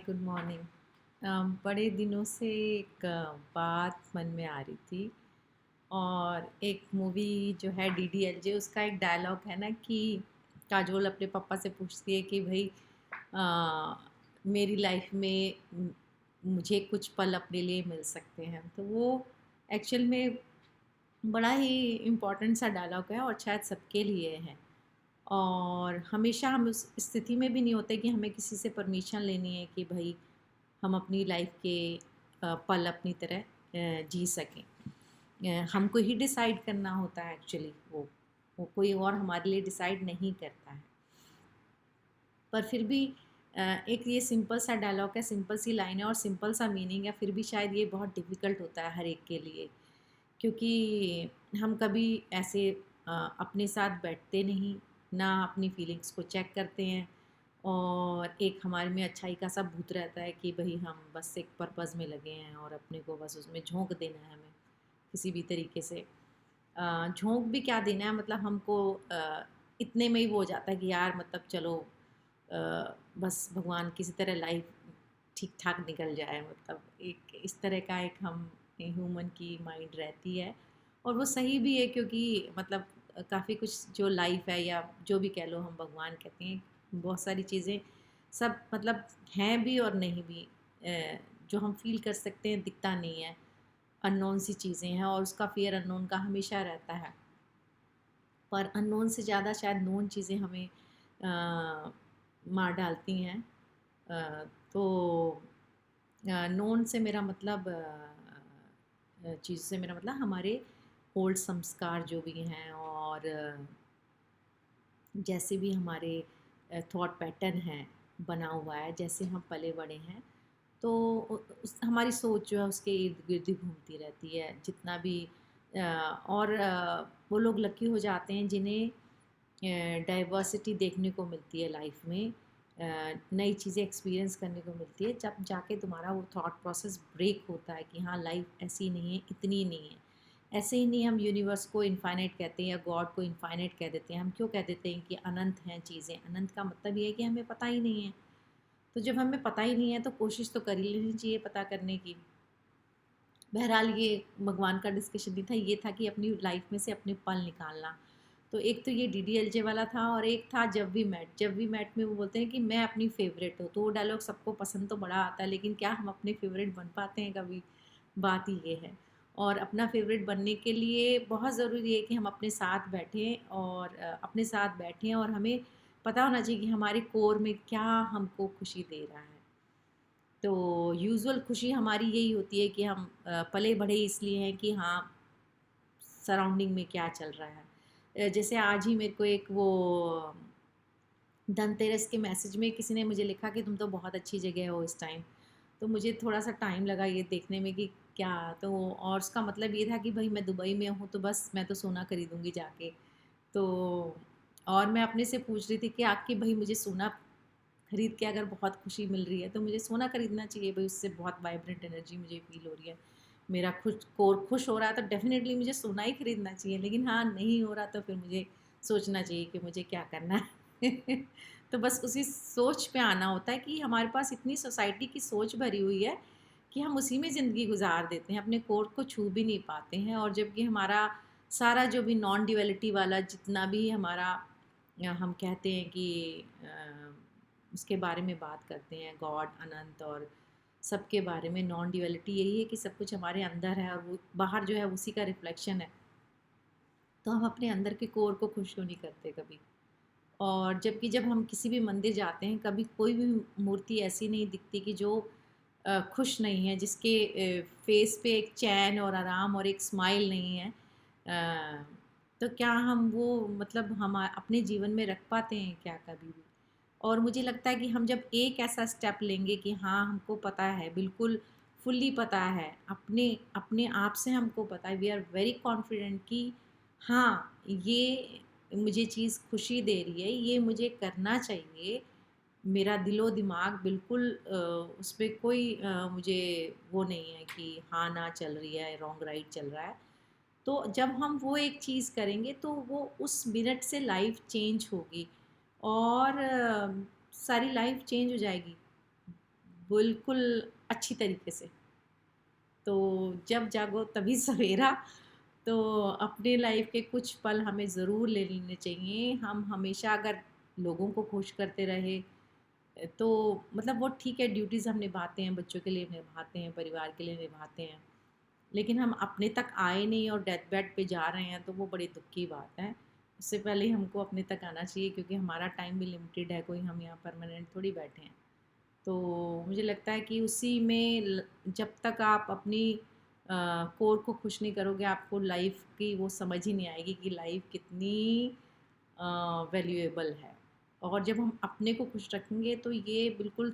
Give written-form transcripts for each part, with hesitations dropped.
Good morning. बड़े दिनों से एक बात मन में आ रही थी। और एक मूवी जो है डीडीएलजे, उसका एक डायलॉग है ना कि काजोल अपने पापा से पूछती है कि भाई, अ, मेरी लाइफ में मुझे कुछ पल अपने लिए मिल सकते हैं। तो वो एक्चुअल में बड़ा ही इम्पोर्टेंट सा डायलॉग है और शायद सबके लिए है। और हमेशा हम उस स्थिति में भी नहीं होते कि हमें किसी से परमिशन लेनी है कि भाई हम अपनी लाइफ के पल अपनी तरह जी सकें। हमको ही डिसाइड करना होता है एक्चुअली। वो कोई और हमारे लिए डिसाइड नहीं करता है। पर फिर भी एक ये सिंपल सा डायलॉग है, सिंपल सी लाइन है और सिंपल सा मीनिंग है। फिर भी शायद ये बहुत डिफ़िकल्ट होता है हर एक के लिए, क्योंकि हम कभी ऐसे अपने साथ बैठते नहीं, ना अपनी फीलिंग्स को चेक करते हैं। और एक हमारे में अच्छाई का सा भूत रहता है कि भाई हम बस एक पर्पज़ में लगे हैं और अपने को बस उसमें झोंक देना है हमें किसी भी तरीके से। झोंक भी क्या देना है, मतलब हमको इतने में ही वो हो जाता है कि यार मतलब चलो, बस भगवान किसी तरह लाइफ ठीक ठाक निकल जाए। मतलब एक इस तरह का एक हम ह्यूमन की माइंड रहती है। और वो सही भी है, क्योंकि मतलब काफ़ी कुछ जो लाइफ है या जो भी कह लो, हम भगवान कहते हैं, बहुत सारी चीज़ें सब मतलब हैं भी और नहीं भी। जो हम फील कर सकते हैं दिखता नहीं है, अननोन सी चीज़ें हैं और उसका फियर अननोन का हमेशा रहता है। पर अननोन से ज़्यादा शायद नोन चीज़ें हमें मार डालती हैं। तो नोन से मेरा मतलब चीज़ से मेरा मतलब हमारे ओल्ड संस्कार जो भी हैं, और जैसे भी हमारे थॉट पैटर्न हैं बना हुआ है, जैसे हम पले बड़े हैं, तो हमारी सोच जो है उसके इर्द गिर्द ही घूमती रहती है। जितना भी और वो लोग लकी हो जाते हैं जिन्हें डाइवर्सिटी देखने को मिलती है लाइफ में। नई चीज़ें एक्सपीरियंस करने को मिलती है, जब जाके तुम्हारा वो थॉट प्रोसेस ब्रेक होता है कि हाँ, लाइफ ऐसी नहीं है, इतनी नहीं है। ऐसे ही नहीं हम यूनिवर्स को इनफाइनाइट कहते हैं या गॉड को इनफाइनाइट कह देते हैं। हम क्यों कह देते हैं कि अनंत हैं चीज़ें? अनंत का मतलब ये है कि हमें पता ही नहीं है। तो जब हमें पता ही नहीं है तो कोशिश तो कर ही लेनी चाहिए पता करने की। बहरहाल ये भगवान का डिस्कशन नहीं था, ये था कि अपनी लाइफ में से अपने पल निकालना। तो एक तो ये डीडीएलजे वाला था, और एक था जब वी मेट में वो बोलते हैं कि मैं अपनी फेवरेट हूँ। तो वो डायलॉग सबको पसंद तो बड़ा आता है, लेकिन क्या हम अपने फेवरेट बन पाते हैं कभी? बात ही ये है। और अपना फेवरेट बनने के लिए बहुत ज़रूरी है कि हम अपने साथ बैठें, और अपने साथ बैठें और हमें पता होना चाहिए कि हमारे कोर में क्या हमको खुशी दे रहा है। तो यूजुअल खुशी हमारी यही होती है कि हम पले बढ़े इसलिए हैं कि हाँ, सराउंडिंग में क्या चल रहा है। जैसे आज ही मेरे को एक वो धनतेरस के मैसेज में किसी ने मुझे लिखा कि तुम तो बहुत अच्छी जगह हो इस टाइम। तो मुझे थोड़ा सा टाइम लगा ये देखने में कि क्या। तो और उसका मतलब ये था कि भाई मैं दुबई में हूँ, तो बस मैं तो सोना खरीदूंगी जाके। तो और मैं अपने से पूछ रही थी कि आपकी भाई, मुझे सोना खरीद के अगर बहुत खुशी मिल रही है तो मुझे सोना खरीदना चाहिए भाई, उससे बहुत वाइब्रेंट एनर्जी मुझे फील हो रही है। मेरा खुश कोर खुश हो रहा है तो डेफ़िनेटली मुझे सोना ही खरीदना चाहिए। लेकिन हाँ, नहीं हो रहा तो फिर मुझे सोचना चाहिए कि मुझे क्या करना है। तो बस उसी सोच पे आना होता है कि हमारे पास इतनी सोसाइटी की सोच भरी हुई है कि हम उसी में ज़िंदगी गुजार देते हैं, अपने कोर को छू भी नहीं पाते हैं। और जबकि हमारा सारा जो भी नॉन ड्यूअलिटी वाला जितना भी हमारा हम कहते हैं कि उसके बारे में बात करते हैं, गॉड, अनंत और सबके बारे में, नॉन ड्यूअलिटी यही है कि सब कुछ हमारे अंदर है और वो बाहर जो है उसी का रिफ्लेक्शन है। तो हम अपने अंदर के कोर को खुश क्यों नहीं करते कभी? और जबकि जब हम किसी भी मंदिर जाते हैं, कभी कोई भी मूर्ति ऐसी नहीं दिखती कि जो खुश नहीं है, जिसके फेस पे एक चैन और आराम और एक स्माइल नहीं है। तो क्या हम वो मतलब हम अपने जीवन में रख पाते हैं क्या कभी भी? और मुझे लगता है कि हम जब एक ऐसा स्टेप लेंगे कि हाँ, हमको पता है, बिल्कुल फुल्ली पता है, अपने अपने आप से हमको पता है, वी आर वेरी कॉन्फिडेंट कि हाँ, ये मुझे चीज़ खुशी दे रही है, ये मुझे करना चाहिए। मेरा दिलो-दिमाग बिल्कुल उस पे कोई मुझे वो नहीं है कि हाँ, ना चल रही है, रॉन्ग राइट चल रहा है। तो जब हम वो एक चीज़ करेंगे तो वो उस मिनट से लाइफ चेंज होगी और सारी लाइफ चेंज हो जाएगी। बिल्कुल अच्छी तरीके से। तो जब जागो तभी सवेरा। तो अपने लाइफ के कुछ पल हमें ज़रूर ले लेने चाहिए। हम हमेशा अगर लोगों को खुश करते रहे तो मतलब वो ठीक है, ड्यूटीज़ हम निभाते हैं, बच्चों के लिए निभाते हैं, परिवार के लिए निभाते हैं, लेकिन हम अपने तक आए नहीं और डेथ बेड पे जा रहे हैं तो वो बड़ी दुख की बात है। उससे पहले ही हमको अपने तक आना चाहिए, क्योंकि हमारा टाइम भी लिमिटेड है, कोई हम यहाँ परमानेंट थोड़ी बैठे हैं। तो मुझे लगता है कि उसी में जब तक आप अपनी कोर को खुश नहीं करोगे, आपको लाइफ की वो समझ ही नहीं आएगी कि लाइफ कितनी वैल्यूएबल है। और जब हम अपने को खुश रखेंगे तो ये बिल्कुल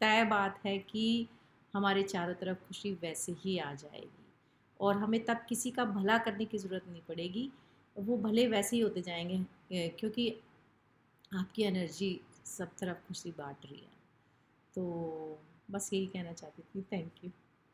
तय बात है कि हमारे चारों तरफ खुशी वैसे ही आ जाएगी, और हमें तब किसी का भला करने की ज़रूरत नहीं पड़ेगी। वो भले वैसे ही होते जाएंगे, क्योंकि आपकी एनर्जी सब तरफ खुशी बांट रही है। तो बस यही कहना चाहती थी। Thank you.